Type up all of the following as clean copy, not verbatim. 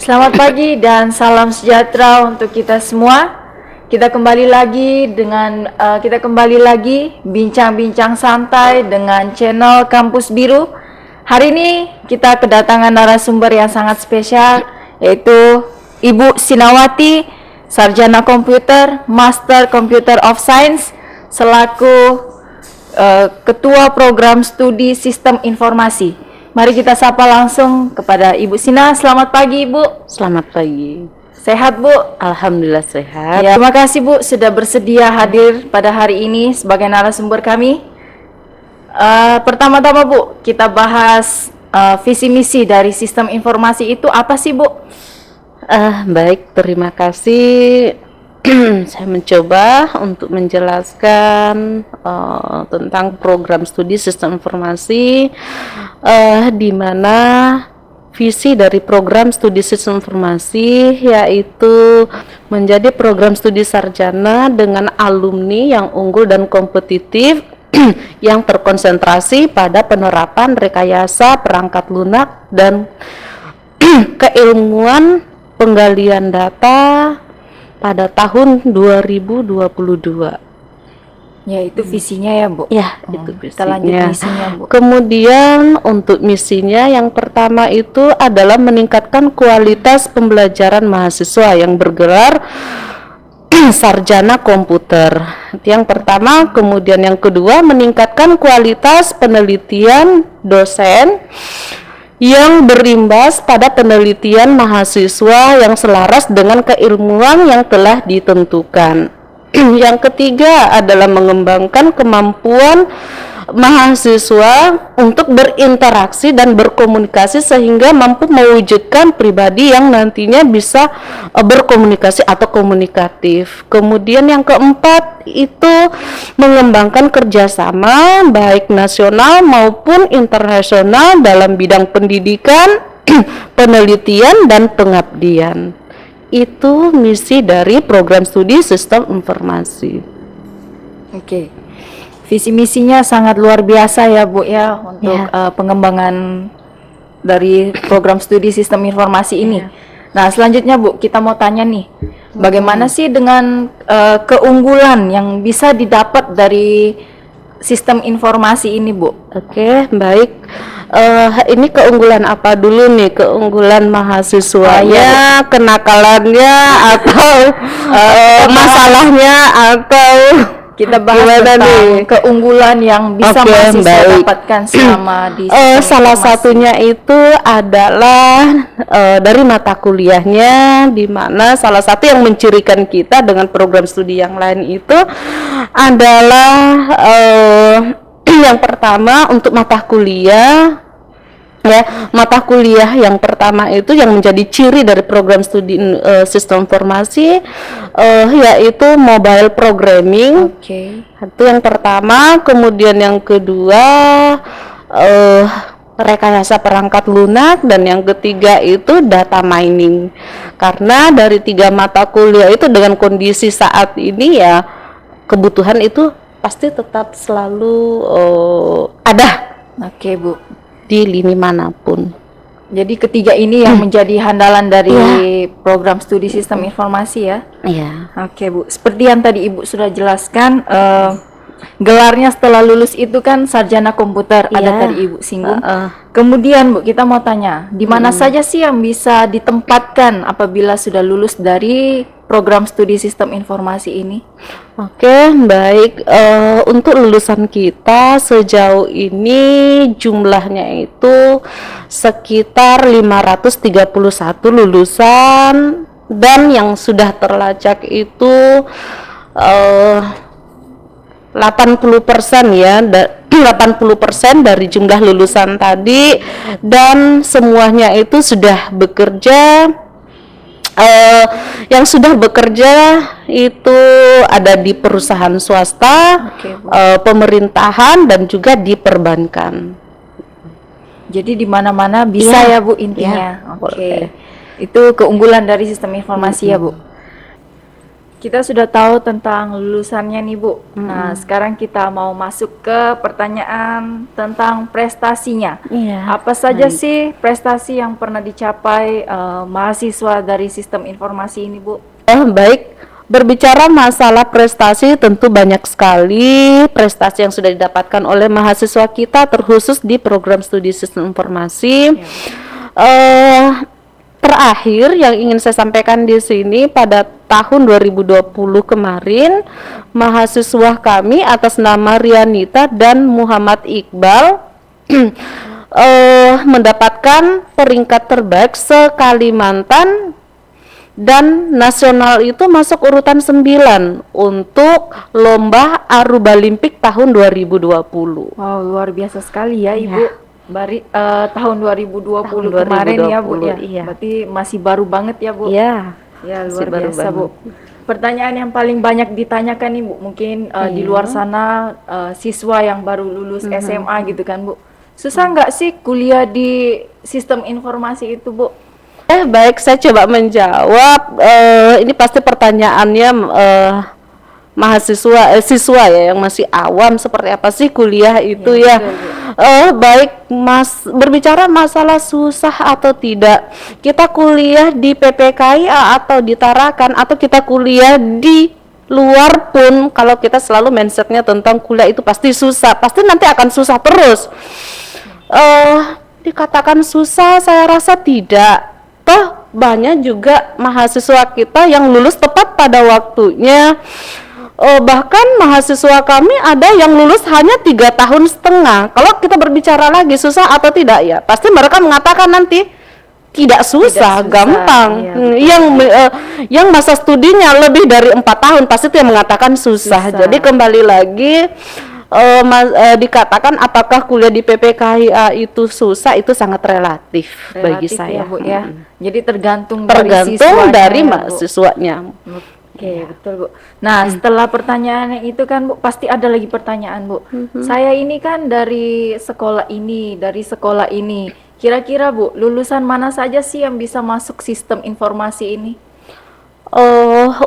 Selamat pagi dan salam sejahtera untuk kita semua. Kita kembali lagi bincang-bincang santai dengan channel Kampus Biru. Hari ini kita kedatangan narasumber yang sangat spesial, yaitu Ibu Sinawati, Sarjana Komputer, Master Computer of Science, selaku Ketua Program Studi Sistem Informasi. Mari kita sapa langsung kepada Ibu Sina. Selamat pagi, Ibu. Selamat pagi. Sehat, Bu? Alhamdulillah sehat. Ya, terima kasih, Bu, sudah bersedia hadir pada hari ini sebagai narasumber kami. Pertama-tama, Bu, kita bahas visi misi dari sistem informasi itu apa sih, Bu? Baik, terima kasih. Saya mencoba untuk menjelaskan tentang program studi sistem informasi, di mana visi dari program studi sistem informasi yaitu menjadi program studi sarjana dengan alumni yang unggul dan kompetitif yang terkonsentrasi pada penerapan rekayasa perangkat lunak dan keilmuan penggalian data pada tahun 2022. Ya, itu visinya ya, Bu? Ya, itu visinya. Kita lanjut misinya, Bu. Kemudian untuk misinya yang pertama itu adalah meningkatkan kualitas pembelajaran mahasiswa yang bergelar sarjana komputer. Yang pertama, kemudian yang kedua meningkatkan kualitas penelitian dosen yang berimbas pada penelitian mahasiswa yang selaras dengan keilmuan yang telah ditentukan. Yang ketiga adalah mengembangkan kemampuan mahasiswa untuk berinteraksi dan berkomunikasi sehingga mampu mewujudkan pribadi yang nantinya bisa berkomunikasi atau komunikatif. Kemudian yang keempat itu mengembangkan kerjasama baik nasional maupun internasional dalam bidang pendidikan, penelitian, dan pengabdian. Itu misi dari program studi sistem informasi. Oke. Visi misinya sangat luar biasa ya, Bu, ya, untuk pengembangan dari program studi sistem informasi ini. Nah, selanjutnya, Bu, kita mau tanya nih, bagaimana sih dengan keunggulan yang bisa didapat dari sistem informasi ini, Bu? Oke, baik. Ini keunggulan apa dulu nih? Keunggulan mahasiswanya, kenakalannya, atau masalahnya, atau kita bahas tentang keunggulan yang bisa mahasiswa dapatkan selama di salah satunya itu adalah dari mata kuliahnya, di mana salah satu yang mencirikan kita dengan program studi yang lain itu adalah yang pertama untuk mata kuliah. Ya, mata kuliah yang pertama itu yang menjadi ciri dari program studi sistem informasi yaitu mobile programming. Oke. Itu yang pertama. Kemudian yang kedua rekayasa perangkat lunak, dan yang ketiga itu data mining. Karena dari tiga mata kuliah itu dengan kondisi saat ini ya kebutuhan itu pasti tetap selalu ada. Oke, Bu. Di lini manapun. Jadi ketiga ini yang menjadi handalan dari program studi sistem informasi ya? Iya. Oke, Bu. Seperti yang tadi Ibu sudah jelaskan, gelarnya setelah lulus itu kan sarjana komputer, ada tadi Ibu singgung. Kemudian, Bu, kita mau tanya, di mana saja sih yang bisa ditempatkan apabila sudah lulus dari program studi sistem informasi ini? Oke, baik. Untuk lulusan kita sejauh ini jumlahnya itu sekitar 531 lulusan, dan yang sudah terlacak itu 80% ya, 80% dari jumlah lulusan tadi, dan semuanya itu sudah bekerja. Yang sudah bekerja itu ada di perusahaan swasta, pemerintahan, dan juga di perbankan. Jadi di mana-mana bisa ya, Bu, intinya. Oke. Itu keunggulan dari sistem informasi ya, Bu. Kita sudah tahu tentang lulusannya nih Bu. Nah, sekarang kita mau masuk ke pertanyaan tentang prestasinya. Iya. Apa saja Baik. sih prestasi yang pernah dicapai mahasiswa dari sistem informasi ini Bu? Baik. Berbicara masalah prestasi, tentu banyak sekali prestasi yang sudah didapatkan oleh mahasiswa kita, terkhusus di program studi sistem informasi. Terakhir yang ingin saya sampaikan di sini, pada tahun 2020 kemarin, mahasiswa kami atas nama Rianita dan Muhammad Iqbal mendapatkan peringkat terbaik se-Kalimantan, dan nasional itu masuk urutan 9 untuk lomba Arubalimpik tahun 2020. Wow, luar biasa sekali ya Iya. Ibu. Tahun 2020 Tahun kemarin ya Bu 2020, ya. iya. Berarti masih baru banget ya Bu. Iya. Ya, Masih luar baru biasa Bu. banget. Pertanyaan yang paling banyak ditanyakan nih Bu, mungkin di luar sana siswa yang baru lulus SMA gitu kan Bu. Susah nggak sih kuliah di sistem informasi itu Bu? Baik, saya coba menjawab. Ini pasti pertanyaannya mahasiswa siswa ya yang masih awam, seperti apa sih kuliah itu ya. Baik Mas, berbicara masalah susah atau tidak, kita kuliah di PPKIA atau di Tarakan, atau kita kuliah di luar pun, kalau kita selalu mindsetnya tentang kuliah itu pasti susah, pasti nanti akan susah terus. Dikatakan susah, saya rasa tidak. Toh banyak juga mahasiswa kita yang lulus tepat pada waktunya. Bahkan mahasiswa kami ada yang lulus hanya 3,5 tahun. Kalau kita berbicara lagi susah atau tidak, ya pasti mereka mengatakan nanti tidak susah, susah, gampang. iya, Yang masa studinya lebih dari 4 tahun pasti itu yang mengatakan susah. Susah. Jadi kembali lagi, dikatakan apakah kuliah di PPKIA itu susah, itu sangat relatif bagi Relatif saya. ya Bu ya. Jadi tergantung Tergantung siswanya dari ya, Bu. mahasiswanya. Oke, betul Bu. Nah, setelah pertanyaannya itu kan Bu, pasti ada lagi pertanyaan Bu. Saya ini kan dari sekolah ini. Kira-kira Bu, lulusan mana saja sih yang bisa masuk sistem informasi ini?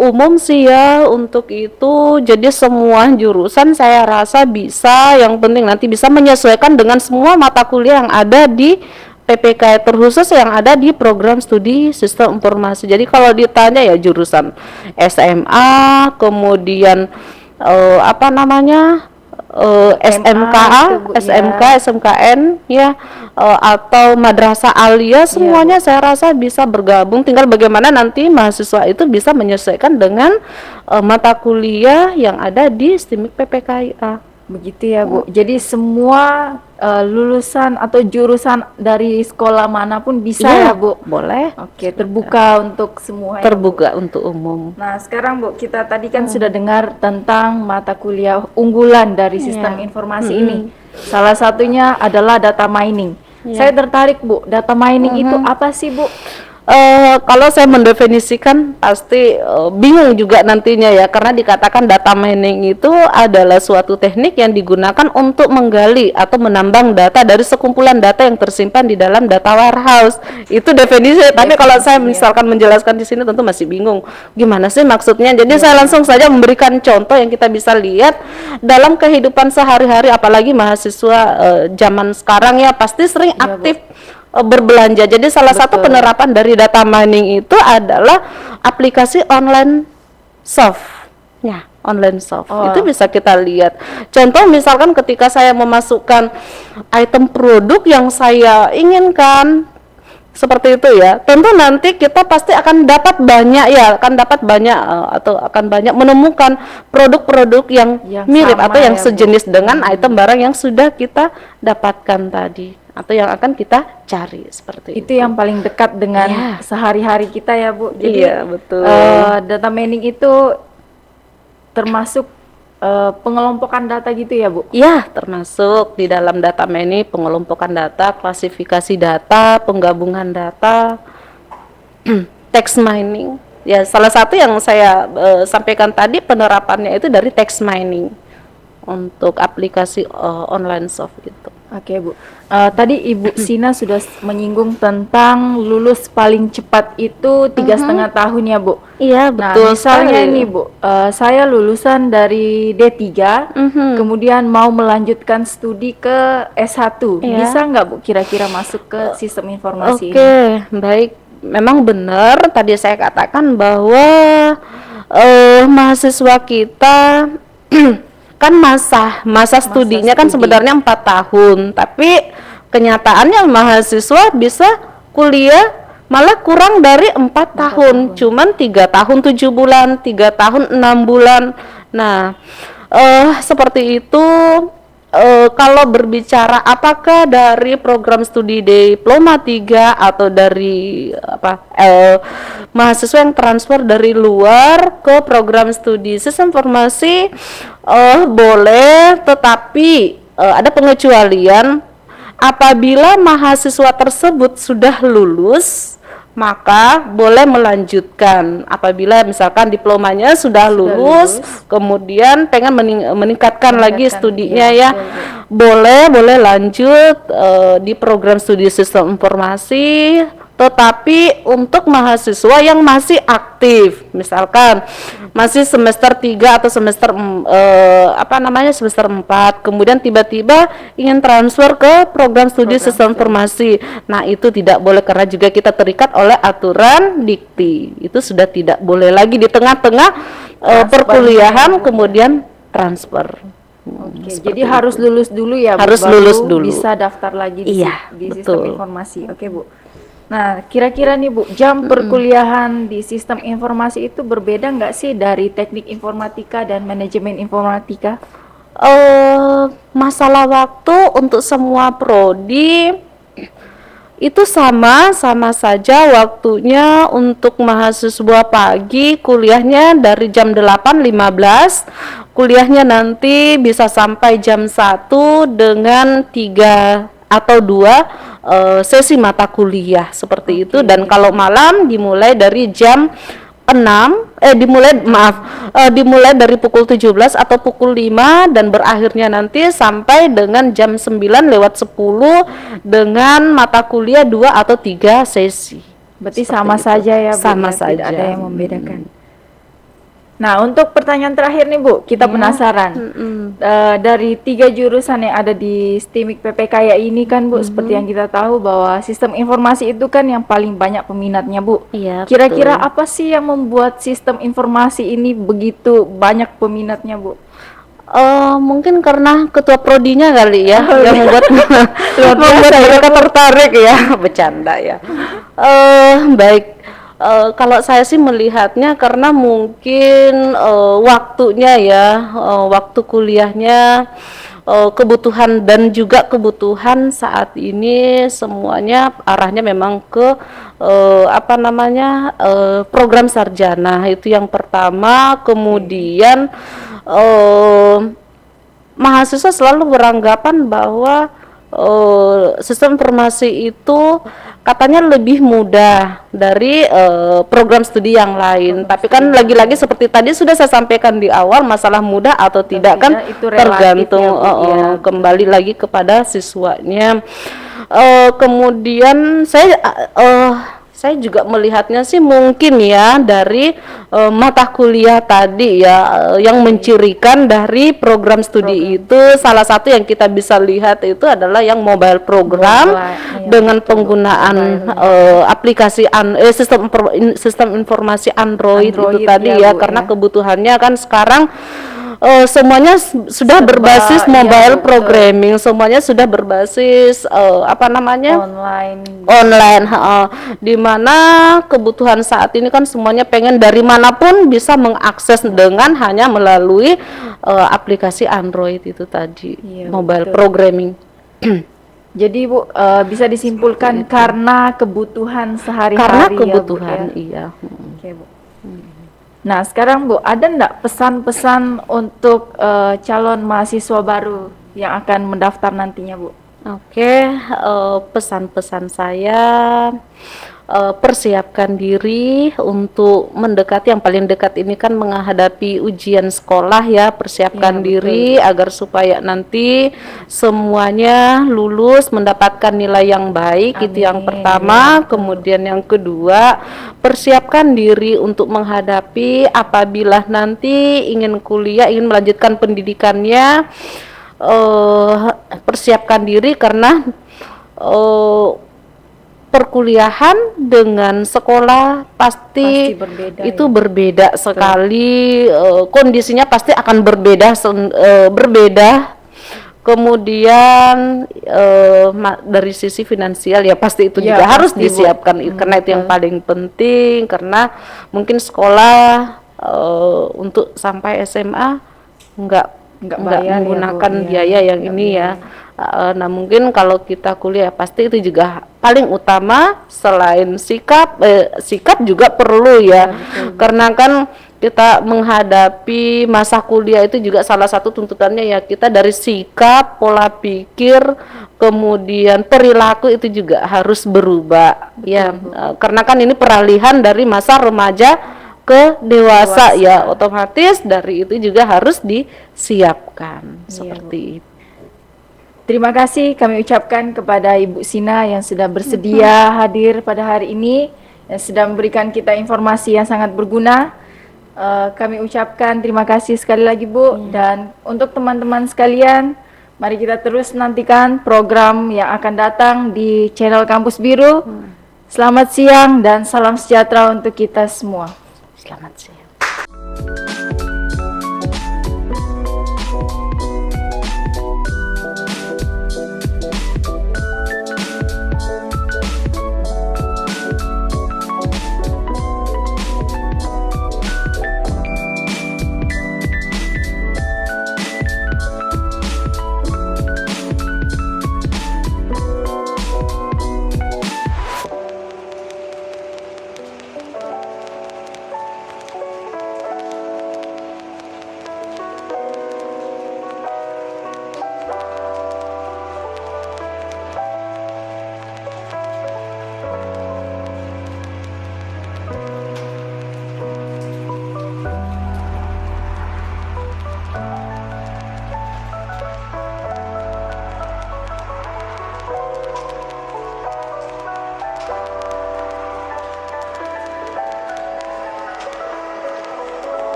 Umum sih ya untuk itu, jadi semua jurusan saya rasa bisa, yang penting nanti bisa menyesuaikan dengan semua mata kuliah yang ada di PPK, terkhusus yang ada di program studi sistem informasi. Jadi kalau ditanya ya jurusan SMA, kemudian SMKA, itu, Bu, ya. SMK, SMKN ya, atau madrasah aliyah, semuanya saya rasa bisa bergabung. Tinggal bagaimana nanti mahasiswa itu bisa menyesuaikan dengan mata kuliah yang ada di STIMIK PPKIA. Begitu ya Bu. Jadi semua lulusan atau jurusan dari sekolah manapun bisa ya Bu? Boleh. Oke, terbuka untuk semua ya, Bu? Terbuka untuk umum. Nah, sekarang Bu, kita tadi kan sudah dengar tentang mata kuliah unggulan dari sistem informasi ini. Salah satunya adalah data mining. Saya tertarik Bu, data mining itu apa sih Bu? Kalau saya mendefinisikan pasti bingung juga nantinya ya, karena dikatakan data mining itu adalah suatu teknik yang digunakan untuk menggali atau menambang data dari sekumpulan data yang tersimpan di dalam data warehouse. Itu definisi. Tapi kalau saya misalkan menjelaskan di sini tentu masih bingung. Gimana sih maksudnya? Jadi saya langsung saja memberikan contoh yang kita bisa lihat dalam kehidupan sehari-hari, apalagi mahasiswa zaman sekarang ya pasti sering aktif berbelanja. Jadi salah satu penerapan dari data mining itu adalah aplikasi online shop. Ya, online shop. Itu bisa kita lihat. Contoh misalkan ketika saya memasukkan item produk yang saya inginkan, seperti itu ya. Tentu nanti kita pasti akan dapat banyak atau akan banyak menemukan produk-produk yang mirip sama atau yang ya, Bu. sejenis dengan item barang yang sudah kita dapatkan tadi, atau yang akan kita cari, seperti Itu yang paling dekat dengan sehari-hari kita ya Bu. Jadi Iya, betul. data mining itu termasuk pengelompokan data gitu ya Bu? Ya, termasuk di dalam data mining, pengelompokan data, klasifikasi data, penggabungan data, text mining. Ya, salah satu yang saya sampaikan tadi penerapannya itu dari text mining untuk aplikasi online shop itu. Oke Bu, tadi Ibu Sina sudah menyinggung tentang lulus paling cepat itu 3,5 tahun ya Bu. Iya, Nah betul misalnya sekali. ini Bu, saya lulusan dari D3, kemudian mau melanjutkan studi ke S1, bisa Iya. nggak Bu kira-kira masuk ke sistem informasi ini? Oke, baik. Memang benar tadi saya katakan bahwa mahasiswa kita kan masa studinya kan studi. sebenarnya 4 tahun, tapi kenyataannya mahasiswa bisa kuliah malah kurang dari 4 tahun, cuman 3 tahun 7 bulan, 3 tahun 6 bulan. Nah, seperti itu. Kalau berbicara apakah dari program studi diploma 3 atau dari mahasiswa yang transfer dari luar ke program studi sistem informasi, boleh, tetapi ada pengecualian. Apabila mahasiswa tersebut sudah lulus, maka boleh melanjutkan. Apabila misalkan diplomanya sudah lulus, kemudian pengen meningkatkan lagi studinya iya, ya, boleh lanjut di program studi sistem informasi. Tetapi untuk mahasiswa yang masih aktif, misalkan masih semester 3 atau semester 4, kemudian tiba-tiba ingin transfer ke program studi sistem informasi. Nah, itu tidak boleh karena juga kita terikat oleh aturan dikti. Itu sudah tidak boleh lagi di tengah-tengah perkuliahan kemudian transfer. Oke, Seperti jadi harus itu. lulus dulu ya Bu, Harus baru lulus dulu. bisa daftar lagi di, Iya, di sistem betul. informasi. Oke Bu. Nah, kira-kira nih Bu, jam perkuliahan di sistem informasi itu berbeda nggak sih dari teknik informatika dan manajemen informatika? Masalah waktu untuk semua prodi itu sama saja waktunya. Untuk mahasiswa pagi kuliahnya dari jam 8.15, kuliahnya nanti bisa sampai jam 1 dengan 3 atau 2 sesi mata kuliah seperti itu. Dan kalau malam dimulai dari jam 6 dimulai dari pukul 17 atau pukul 5 dan berakhirnya nanti sampai dengan jam 9:10 dengan mata kuliah 2 atau 3 sesi. Berarti Seperti sama itu. saja ya Bu, Sama ya, saja. tidak ada yang membedakan. Nah, untuk pertanyaan terakhir nih Bu, kita penasaran. Dari 3 jurusan yang ada di STIMIK PPKaya ini kan Bu, seperti yang kita tahu bahwa sistem informasi itu kan yang paling banyak peminatnya Bu. Iya, Kira-kira betul. apa sih yang membuat sistem informasi ini begitu banyak peminatnya Bu? Mungkin karena ketua prodinya kali ya yang membuat biasa ya, mereka tertarik ya. Bercanda ya. Baik. Kalau saya sih melihatnya karena mungkin waktunya ya, waktu kuliahnya, kebutuhan dan juga kebutuhan saat ini semuanya arahnya memang ke program sarjana. Itu yang pertama. Kemudian mahasiswa selalu beranggapan bahwa sistem informasi itu katanya lebih mudah dari program studi yang lain. Tapi kan lagi-lagi seperti tadi sudah saya sampaikan di awal, masalah mudah atau tidak kan itu relatif tergantung ya, Bu, ya. kembali lagi kepada siswanya. Kemudian saya juga melihatnya sih mungkin ya dari mata kuliah tadi ya, yang mencirikan dari program studi itu salah satu yang kita bisa lihat itu adalah yang mobile program dengan penggunaan aplikasi sistem informasi Android itu tadi ya, Bu, karena ya. kebutuhannya kan sekarang semuanya sudah berbasis mobile programming, semuanya sudah berbasis online, di mana kebutuhan saat ini kan semuanya pengen dari manapun bisa mengakses dengan hanya melalui aplikasi Android itu tadi, mobile programming. Jadi Bu, bisa disimpulkan karena kebutuhan sehari-hari Karena ya, Bu, kebutuhan, ya? iya. Oke, Bu. Nah, sekarang Bu, ada enggak pesan-pesan untuk calon mahasiswa baru yang akan mendaftar nantinya, Bu? Oke, pesan-pesan saya, persiapkan diri untuk mendekati, yang paling dekat ini kan menghadapi ujian sekolah ya, persiapkan Ya, diri agar supaya nanti semuanya lulus mendapatkan nilai yang baik, itu yang Amin. pertama. Kemudian yang kedua, persiapkan diri untuk menghadapi apabila nanti ingin kuliah, ingin melanjutkan pendidikannya, persiapkan diri karena perkuliahan dengan sekolah pasti Pasti berbeda itu ya. berbeda sekali, kondisinya pasti akan berbeda, berbeda. Kemudian dari sisi finansial ya pasti itu Ya, juga harus pasti, Bu. disiapkan, karena itu yang Betul. paling penting, karena mungkin sekolah untuk sampai SMA nggak Nggak nggak bayar ya, Bu. menggunakan Iya, biaya yang nggak ini ya. biaya. Nah mungkin kalau kita kuliah pasti itu juga paling utama, selain sikap juga perlu ya, karena kan kita menghadapi masa kuliah itu juga salah satu tuntutannya ya, kita dari sikap, pola pikir, kemudian perilaku itu juga harus berubah ya. Karena kan ini peralihan dari masa remaja ke dewasa ya, otomatis dari itu juga harus disiapkan seperti itu. Terima kasih kami ucapkan kepada Ibu Sina yang sudah bersedia hadir pada hari ini, yang sudah memberikan kita informasi yang sangat berguna. Kami ucapkan terima kasih sekali lagi, Bu. Dan untuk teman-teman sekalian, mari kita terus nantikan program yang akan datang di channel Kampus Biru. Selamat siang dan salam sejahtera untuk kita semua. Selamat siang.